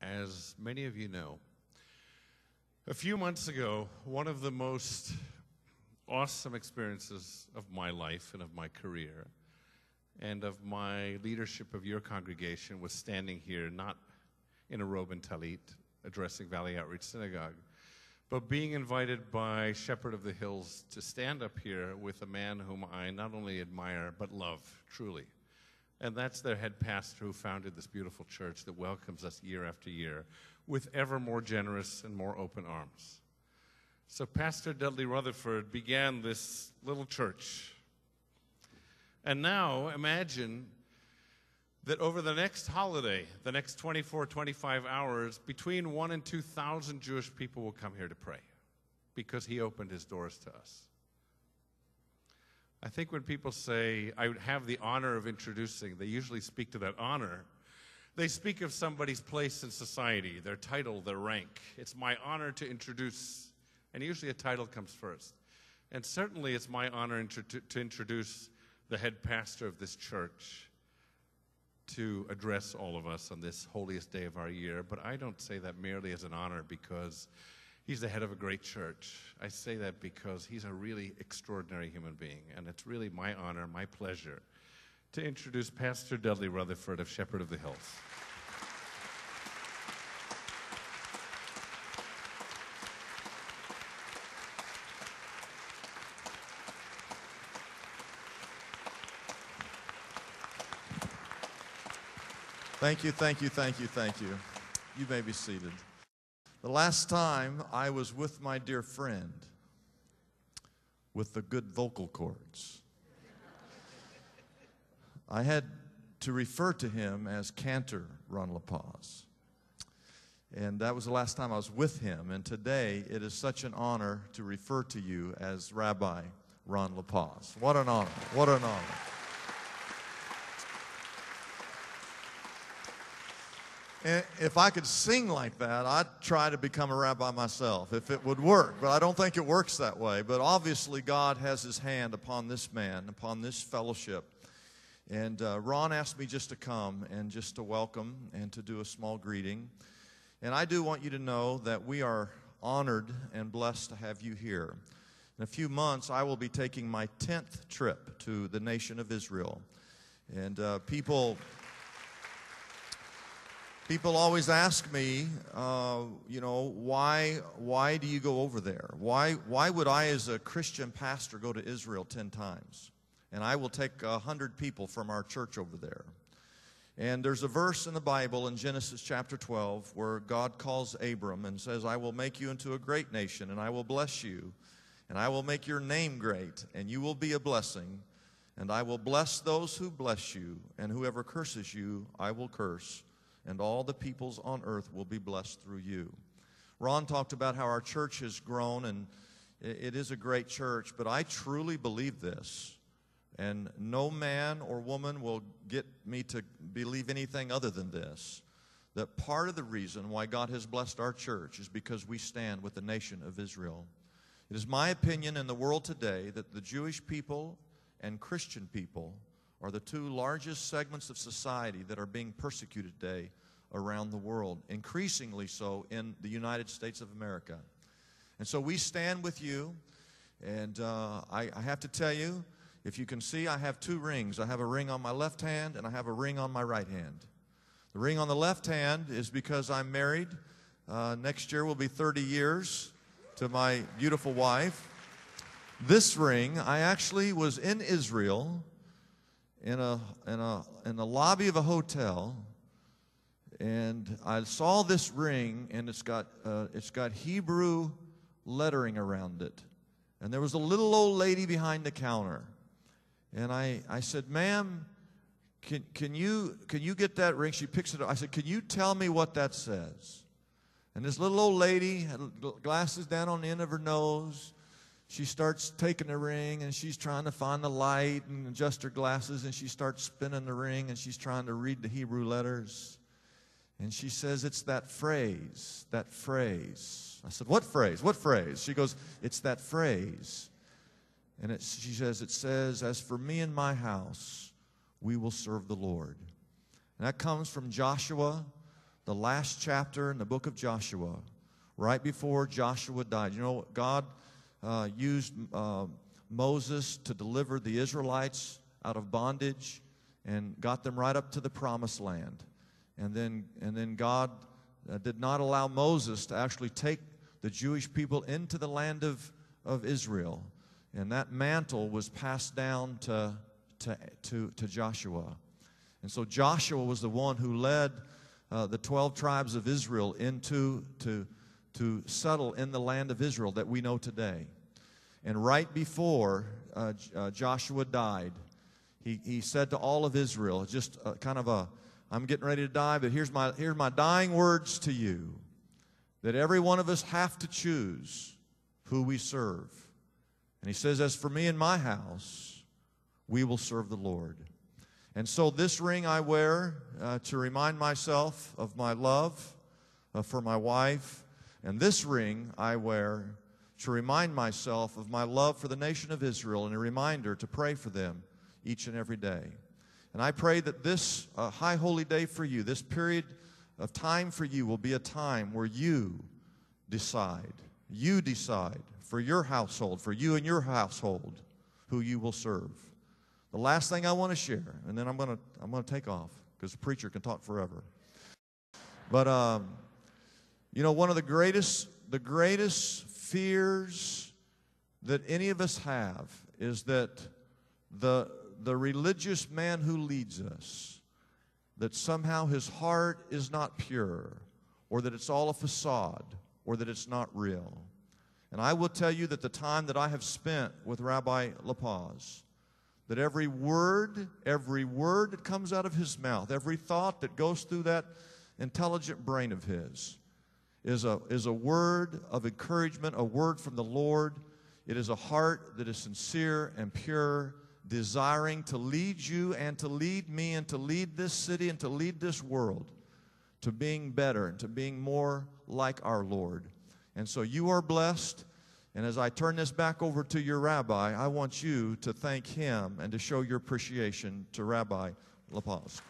as many of you know, a few months ago, one of the most awesome experiences of my life and of my career and of my leadership of your congregation was standing here, not in a robe and talit, addressing Valley Outreach Synagogue, but being invited by Shepherd of the Hills to stand up here with a man whom I not only admire, but love, truly. And that's their head pastor who founded this beautiful church that welcomes us year after year with ever more generous and more open arms. So Pastor Dudley Rutherford began this little church. And now imagine that over the next holiday, the next 24, 25 hours, between 1,000 and 2,000 Jewish people will come here to pray because he opened his doors to us. I think when people say, I would have the honor of introducing, they usually speak to that honor. They speak of somebody's place in society, their title, their rank. It's my honor to introduce, and usually a title comes first. And certainly it's my honor to introduce the head pastor of this church to address all of us on this holiest day of our year. But I don't say that merely as an honor because he's the head of a great church. I say that because he's a really extraordinary human being, and it's really my honor, my pleasure, to introduce Pastor Dudley Rutherford of Shepherd of the Hills. Thank you, thank you, thank you, thank you. You may be seated. The last time I was with my dear friend with the good vocal cords, I had to refer to him as Cantor Ron Li-Paz. And that was the last time I was with him. And today it is such an honor to refer to you as Rabbi Ron Li-Paz. What an honor, what an honor. And if I could sing like that, I'd try to become a rabbi myself, if it would work. But I don't think it works that way. But obviously, God has his hand upon this man, upon this fellowship. And Ron asked me just to come and just to welcome and to do a small greeting. And I do want you to know that we are honored and blessed to have you here. In a few months, I will be taking my 10th trip to the nation of Israel. And people always ask me, why do you go over there? Why would I, as a Christian pastor, go to Israel 10 times? And I will take 100 people from our church over there. And there's a verse in the Bible in Genesis chapter 12 where God calls Abram and says, I will make you into a great nation, and I will bless you, and I will make your name great, and you will be a blessing, and I will bless those who bless you, and whoever curses you, I will curse. And all the peoples on earth will be blessed through you. Ron talked about how our church has grown, and it is a great church, but I truly believe this, and no man or woman will get me to believe anything other than this, that part of the reason why God has blessed our church is because we stand with the nation of Israel. It is my opinion in the world today that the Jewish people and Christian people are the two largest segments of society that are being persecuted today around the world, increasingly so in the United States of America. And so we stand with you, and I have to tell you, if you can see, I have two rings. I have a ring on my left hand, and I have a ring on my right hand. The ring on the left hand is because I'm married. Next year will be 30 years to my beautiful wife. This ring, I actually was in Israel in the lobby of a hotel, and I saw this ring, and it's got Hebrew lettering around it, and there was a little old lady behind the counter, and I said, "Ma'am, can you get that ring?" She picks it up. I said, "Can you tell me what that says?" And this little old lady had glasses down on the end of her nose. She starts taking the ring, and she's trying to find the light and adjust her glasses, and she starts spinning the ring, and she's trying to read the Hebrew letters. And she says, "It's that phrase, that phrase." I said, "What phrase? What phrase?" She goes, "It's that phrase." And she says, "It says, as for me and my house, we will serve the Lord." And that comes from Joshua the last chapter in the book of Joshua, right before Joshua died. You know, God used Moses to deliver the Israelites out of bondage and got them right up to the promised land. And then God did not allow Moses to actually take the Jewish people into the land of Israel. And that mantle was passed down to Joshua. And so Joshua was the one who led the 12 tribes of Israel to settle in the land of Israel that we know today. And right before Joshua died, he said to all of Israel, just kind of I'm getting ready to die, but here's my dying words to you, that every one of us have to choose who we serve. And he says, as for me and my house, we will serve the Lord. And so this ring I wear to remind myself of my love for my wife, and this ring I wear to remind myself of my love for the nation of Israel, and a reminder to pray for them each and every day. And I pray that this high holy day for you, this period of time for you, will be a time where you decide for your household, for you and your household, who you will serve. The last thing I want to share, and then I'm going to take off because the preacher can talk forever. But you know, one of the greatest fears that any of us have is that the religious man who leads us, that somehow his heart is not pure, or that it's all a facade, or that it's not real. And I will tell you that the time that I have spent with Rabbi Li-Paz, that every word that comes out of his mouth, every thought that goes through that intelligent brain of his is a word of encouragement, a word from the Lord. It is a heart that is sincere and pure, desiring to lead you and to lead me and to lead this city and to lead this world to being better and to being more like our Lord. And so you are blessed. And as I turn this back over to your rabbi, I want you to thank him and to show your appreciation to Rabbi Li-Paz.